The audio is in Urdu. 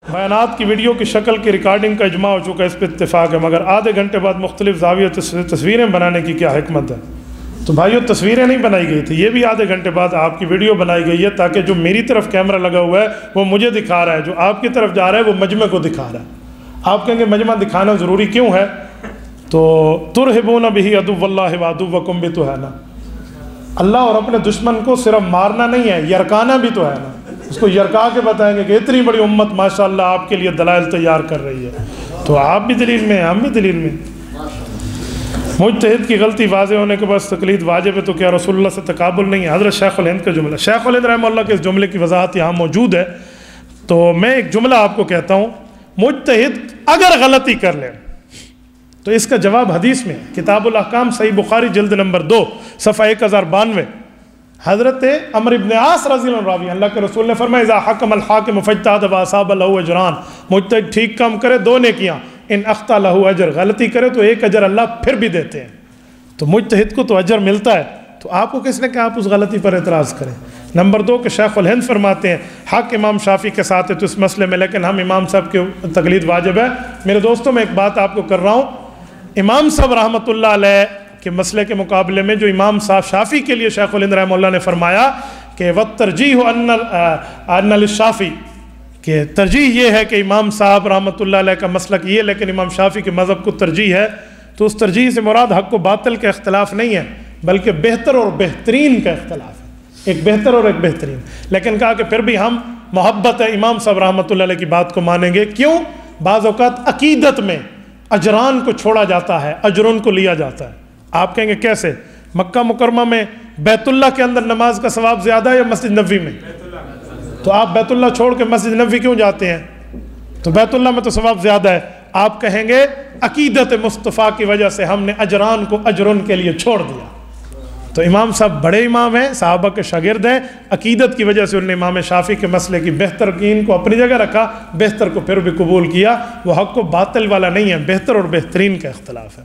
بیانات کی ویڈیو کی شکل کی ریکارڈنگ کا اجماع ہو چکا ہے، اس پہ اتفاق ہے، مگر آدھے گھنٹے بعد مختلف زاویوں تصویریں بنانے کی کیا حکمت ہے؟ تو بھائیو تصویریں نہیں بنائی گئی تھی، یہ بھی آدھے گھنٹے بعد آپ کی ویڈیو بنائی گئی ہے تاکہ جو میری طرف کیمرہ لگا ہوا ہے وہ مجھے دکھا رہا ہے، جو آپ کی طرف جا رہا ہے وہ مجمع کو دکھا رہا ہے۔ آپ کہیں گے مجمع دکھانا ضروری کیوں ہے؟ تو ترہبون بہ عدو اللہ وعدوکم بھی تو ہے نا، اللہ اور اپنے دشمن کو صرف مارنا نہیں ہے، یرکانا بھی تو ہے نا، اس کو یرکا کے بتائیں گے کہ اتنی بڑی امت ماشاءاللہ آپ کے لیے دلائل تیار کر رہی ہے، تو آپ بھی دلیل میں ہیں، ہم بھی دلیل میں۔ مجتہد کی غلطی واضح ہونے کے بعد تقلید واجب ہے تو کیا رسول اللہ سے تقابل نہیں ہے؟ حضرت شیخ الہند کا جملہ، شیخ الہند رحمہ اللہ کے اس جملے کی وضاحت یہاں موجود ہے، تو میں ایک جملہ آپ کو کہتا ہوں، مجتہد اگر غلطی کر لے تو اس کا جواب حدیث میں کتاب الاحکام صحیح بخاری جلد نمبر 2 صفحہ 1092، حضرت عمرو بن عاص رضی اللہ عنہ راوی، اللہ کے رسول نے فرمایا اذا حکم الحاکم فاجتہد واصاب له اجران، مجتہد ٹھیک کام کرے 2 نیکیاں، ان اخطا له اجر، غلطی کرے تو 1 اجر اللہ پھر بھی دیتے ہیں، تو مجتہد کو تو اجر ملتا ہے، تو آپ کو کس نے کہا آپ اس غلطی پر اعتراض کریں؟ نمبر 2 کہ شیخ الہند فرماتے ہیں حق امام شافعی کے ساتھ ہے تو اس مسئلے میں، لیکن ہم امام صاحب کی تقلید واجب ہے۔ میرے دوستوں میں ایک بات آپ کو کر رہا ہوں، امام صاحب رحمۃ اللہ علیہ کے مسئلے کے مقابلے میں جو امام صاحب شافعی کے لیے شیخ الہند رحمہ اللہ نے فرمایا کہ وَالتَّرْجِیحُ أَنَّ لِلشَّافعی، کہ ترجیح یہ ہے کہ امام صاحب رحمۃ اللہ علیہ کا مسلک یہ، لیکن امام شافعی کے مذہب کو ترجیح ہے، تو اس ترجیح سے مراد حق و باطل کا اختلاف نہیں ہے بلکہ بہتر اور بہترین کا اختلاف ہے، ایک بہتر اور ایک بہترین، لیکن کہا کہ پھر بھی ہم محبت ہے امام صاحب رحمۃ اللہ علیہ کی بات کو مانیں گے۔ کیوں؟ بعض اوقات عقیدت میں اجران کو چھوڑا جاتا ہے، اجرن کو لیا جاتا ہے۔ آپ کہیں گے کیسے؟ مکہ مکرمہ میں بیت اللہ کے اندر نماز کا ثواب زیادہ ہے یا مسجد نبوی میں؟ تو آپ بیت اللہ چھوڑ کے مسجد نبوی کیوں جاتے ہیں؟ تو بیت اللہ میں تو ثواب زیادہ ہے۔ آپ کہیں گے عقیدت مصطفیٰ کی وجہ سے ہم نے اجران کو اجرن کے لیے چھوڑ دیا۔ تو امام صاحب بڑے امام ہیں، صحابہ کے شاگرد ہیں، عقیدت کی وجہ سے انہوں نے امام شافعی کے مسئلے کی بہترین کو اپنی جگہ رکھا، بہتر کو پھر بھی قبول کیا، وہ حق و باطل والا نہیں ہے، بہتر اور بہترین کا اختلاف ہے۔